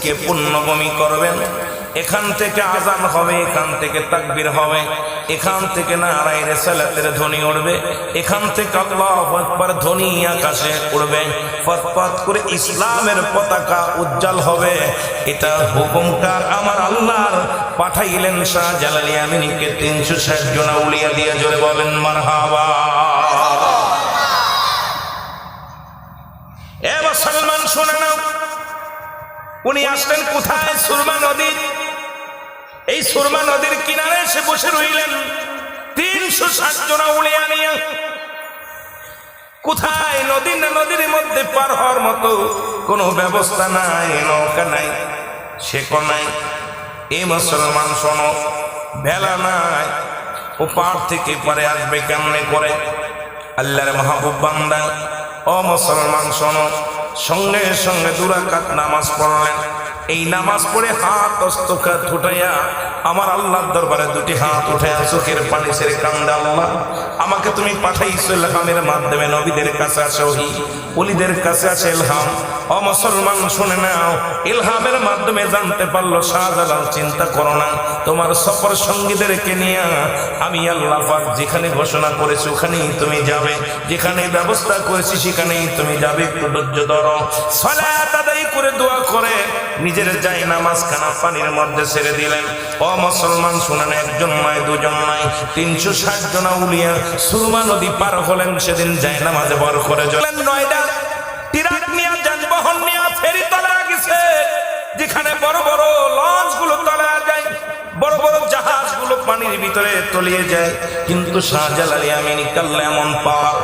কে পুণ্যভূমি করবেন। এখান থেকে আজান হবে, এখান থেকে তাকবীর হবে, এখান থেকে নারায়ে রিসালাতের ধ্বনি উঠবে, এখান থেকে আল্লাহু আকবার ধ্বনি আকাশে উঠবে, ফটফট করে ইসলামের পতাকা উজ্জ্বল হবে। এটা হুকুমটা আমার আল্লাহর পাঠাইলেন শাহজালাল ইয়ামিনীকে 360 জন আউলিয়া দিয়ে। জোরে বলেন মারহাবা। এ মুসলমান শুনে নাও, উনি আসলেন কোথায়? সুরমা নদী। এই সুরমা নদীর কিনারে এসে বসে রইলেন 360 জন আউলিয়া নিয়ে। কোথায়? নদী না, নদীর মধ্যে পার হওয়ার মতো কোনো ব্যবস্থা নাই, নৌকা নাই, শেকড় নাই। এই মুসলমান শোনো, ভেলা নাই, ও পার থেকে পারে আসবে কেমনে করে? আল্লাহর মাহবুব বান্দা, ও মুসলমান শোনো, সঙ্গে সঙ্গে 2 রাকাত নামাজ পড়লেন। এই নামাজ পড়ে হাত দস্তখাত উঠাইয়া আমার আল্লাহর দরবারে 2টি হাত উঠাইয়া চোখের পানি ছেড়ে কান্দে, আল্লাহ আমাকে তুমি পাঠাইছো ইলহামের মাধ্যমে, নবীদের কাছে আছে ওহী, ওলিদের কাছে আছে ইলহাম। ও মুসলমান শুনে নাও, ইলহামের মাধ্যমে জানতে পারলো শাহজালাল চিন্তা করো না, তোমার সফর সঙ্গীদেরকে নিয়ে আমি আল্লাহ পাক যেখানে ঘোষণা করেছি ওখানেই তুমি যাবে, যেখানে ব্যবস্থা করেছি সেখানেই তুমি যাবে। একটু ধৈর্য ধরো। সালাত আদায় করে দোয়া করে নিজের যায় নামাজ খানা পানির মধ্যে ছেড়ে দিলেন। ও মুসলমান শুনেন, 1 জন নয়, 2 জন নয়, 360 জন আউলিয়া সুরমা নদী পার হলেন। সেদিন যায় নামাজে বর করে চলেন। 9টা ট্রাক নিয়ে, যানবাহন নিয়ে ফেরি তলা গেছে, যেখানে বড় বড় লঞ্চ গুলো তলা যায়, বড় বড় জাহাজ গুলো পানির ভিতরে তলিয়ে যায়। কিন্তু শাহজালাল ইয়ামিনী কাল্লা এমন পাওয়ার,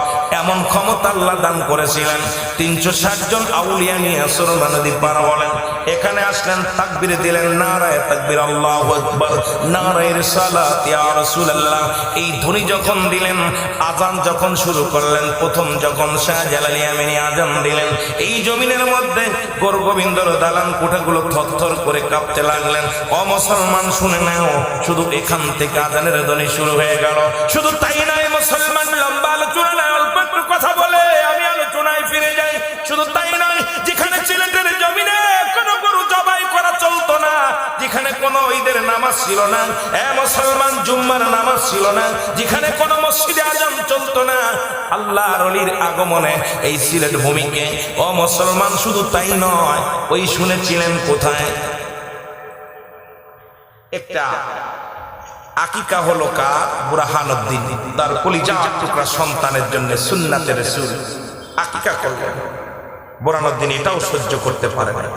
এমন ক্ষমতা আল্লাহ দান করেছিলেন। 360 জন আউলিয়া নিয়ে সুরমা নদী পার হলেন। এখানে আসলেন, তাকবীর দিলেন, নারায়ে তাকবীর, আল্লাহু আকবার, নারায়ে রিসালাত ইয়া রাসূলুল্লাহ। এই ধ্বনি যখন দিলেন, আজান যখন শুরু করলেন, প্রথম যখন শাহজালাল ইয়ামিনী আজান দিলেন, এই জমিনের মধ্যে গোরগোবিন্দর দালান কোঠাগুলো থরথর করে কাঁপতে লাগলেন। ও মুসলমান শুনে নাও, শুধু এখান থেকে আজানের ধ্বনি শুরু হয়ে গেল। শুধু তাই নয় মুসলমান, লম্বা আলোচনা নয়, অল্প একটু কথা বলে আমি আলোচনায় ফিরে যাই। শুধু তাই নয়, যেখানে সিলেটের জমিনে কোনো গরু জবাই করা চলতো না, যেখানে কোনো ঈদের নামাজ ছিল না, এ মুসলমান জুম্মার নামাজ ছিল না, যেখানে কোনো মসজিদে আজান চলতো না, আল্লাহর ওলির আগমনে এই সিলেট ভূমিকে, ও মুসলমান শুধু তাই নয়, ওই শুনেছিলেন কোথায়? একটা আকিকা হলো কার? বুরহানুদ্দিন তার কলিজার টুকরা সন্তানের জন্য সুন্নাতের রাসূল আকিকা করলেন। বুরহানুদ্দিন এটাও সহ্য করতে পারে না।